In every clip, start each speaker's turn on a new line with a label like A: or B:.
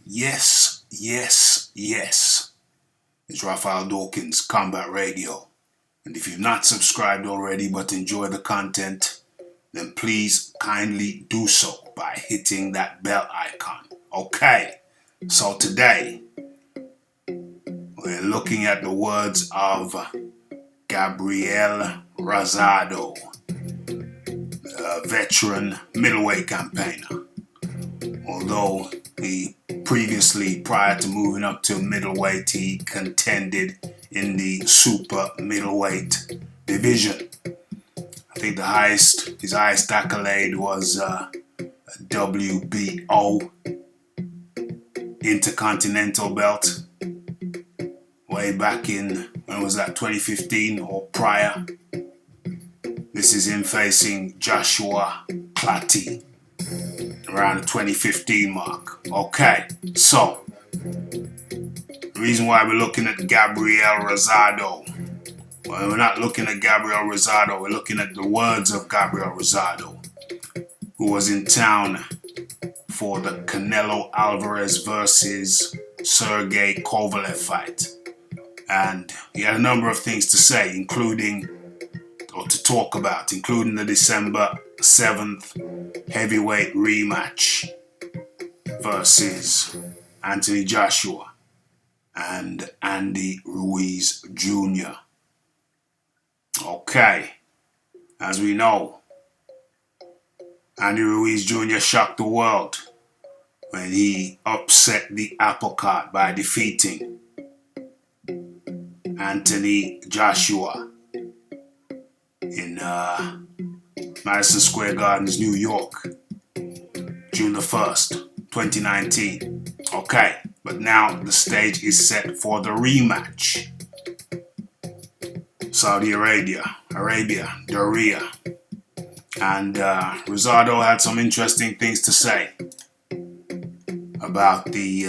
A: Yes, yes, yes. It's Raphael Dawkins, Combat Radio. And if you've not subscribed already but enjoy the content, then please kindly do so by hitting that bell icon. Okay, so today we're looking at the words of Gabriel Rasado, a veteran middleweight campaigner. Although he previously, prior to moving up to middleweight, he contended in the super middleweight division. I think his highest accolade was a WBO Intercontinental belt way back in, when was that, 2015 or prior. This is him facing Joshua Clatty around the 2015 mark. Okay, so the reason why we're looking at Gabriel Rasado, well, we're not looking at Gabriel Rasado, we're looking at the words of Gabriel Rasado, who was in town for the Canelo Alvarez versus Sergey Kovalev fight. And he had a number of things to say, including the December 7th heavyweight rematch versus Anthony Joshua and Andy Ruiz Jr. Okay, as we know, Andy Ruiz Jr. shocked the world when he upset the apple cart by defeating Anthony Joshua in Madison Square Gardens, New York, June the 1st, 2019. Okay, but now the stage is set for the rematch. Saudi Arabia, Doria. And Rasado had some interesting things to say about the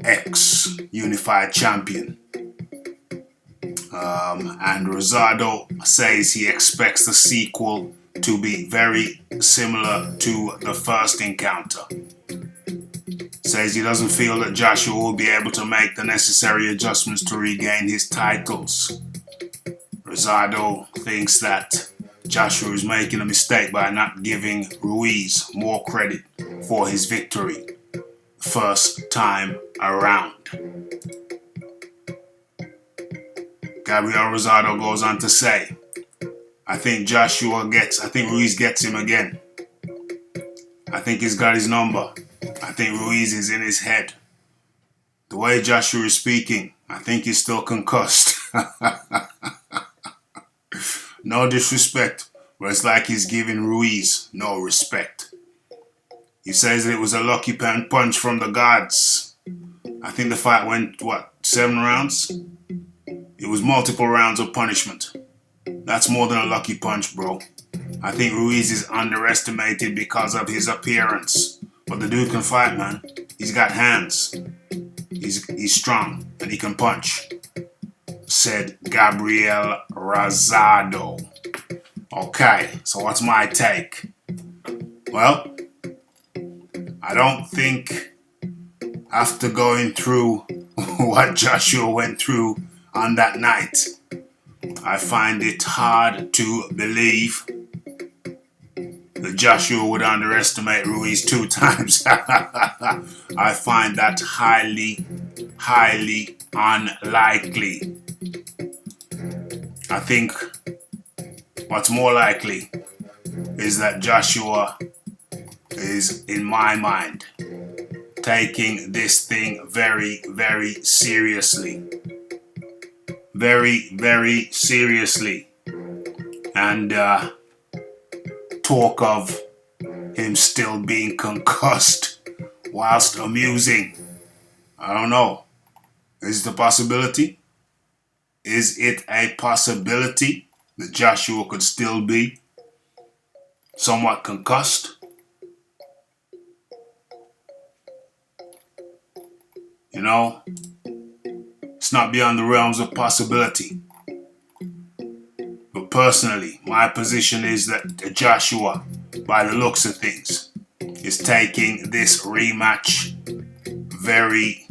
A: ex-unified champion. And Rasado says he expects the sequel to be very similar to the first encounter. Says he doesn't feel that Joshua will be able to make the necessary adjustments to regain his titles. Rasado thinks that Joshua is making a mistake by not giving Ruiz more credit for his victory first time around. Gabriel Rasado goes on to say, I think Ruiz gets him again. I think he's got his number. I think Ruiz is in his head. The way Joshua is speaking, I think he's still concussed. No disrespect, but it's like he's giving Ruiz no respect. He says that it was a lucky punch from the gods. I think the fight went, 7 rounds? It was multiple rounds of punishment. That's more than a lucky punch, bro. I think Ruiz is underestimated because of his appearance. But the dude can fight, man. He's got hands. He's strong and he can punch. Said Gabriel Rasado. Okay, so what's my take? Well, I don't think after going through what Joshua went through on that night, I find it hard to believe that Joshua would underestimate Ruiz 2 times. I find that highly, highly unlikely. I think what's more likely is that Joshua is, in my mind, taking this thing very, very seriously. Very, very seriously. And talk of him still being concussed whilst amusing. I don't know. Is it a possibility? Is it a possibility that Joshua could still be somewhat concussed? You know, it's not beyond the realms of possibility. But personally, my position is that Joshua, by the looks of things, is taking this rematch very,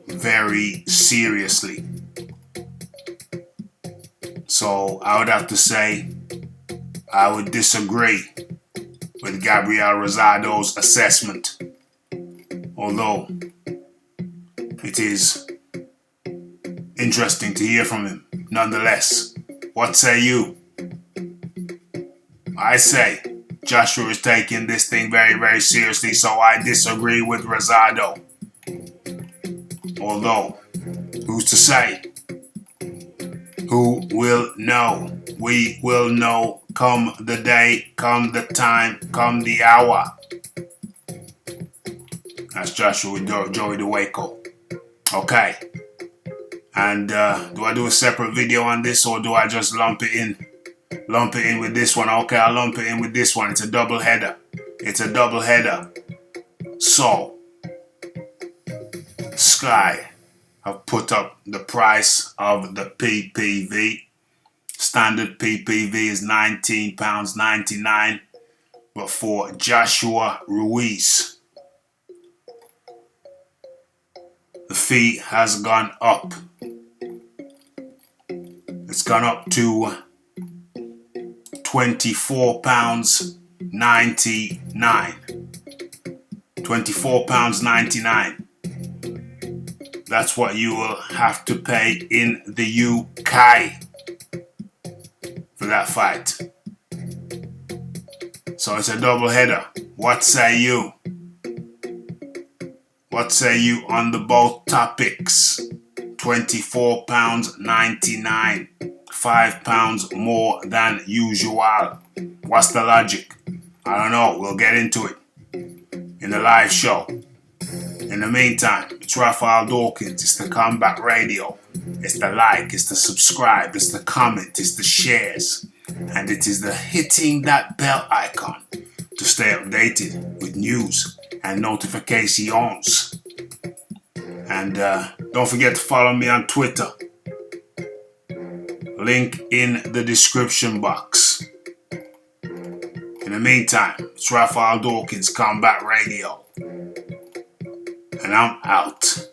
A: very seriously. So I would have to say I would disagree with Gabriel Rasado's assessment, although it is interesting to hear from him nonetheless. What say you? I say Joshua is taking this thing very, very seriously, so I disagree with Rasado. Although, who's to say? Who will know? We will know come the day, come the time, come the hour. That's Joshua with Joey the Waco. Okay. And do I do a separate video on this, or do I just lump it in? Lump it in with this one. Okay, I'll lump it in with this one. It's a double header. It's a double header. So, Sky have put up the price of the PPV. Standard PPV is £19.99. But for Joshua Ruizjr, the fee has gone up. It's gone up to £24.99. £24.99. That's what you will have to pay in the UK for that fight. So it's a double header. What say you? What say you on the both topics? £24.99. £5 more than usual. What's the logic? I don't know. We'll get into it in the live show. In the meantime, it's Raphael Dawkins. It's the Combat Radio. It's the like, it's the subscribe, it's the comment, it's the shares, and it is the hitting that bell icon to stay updated with news and notifications. And don't forget to follow me on Twitter. Link in the description box. In the meantime, it's Raphael Dawkins, Combat Radio. And I'm out.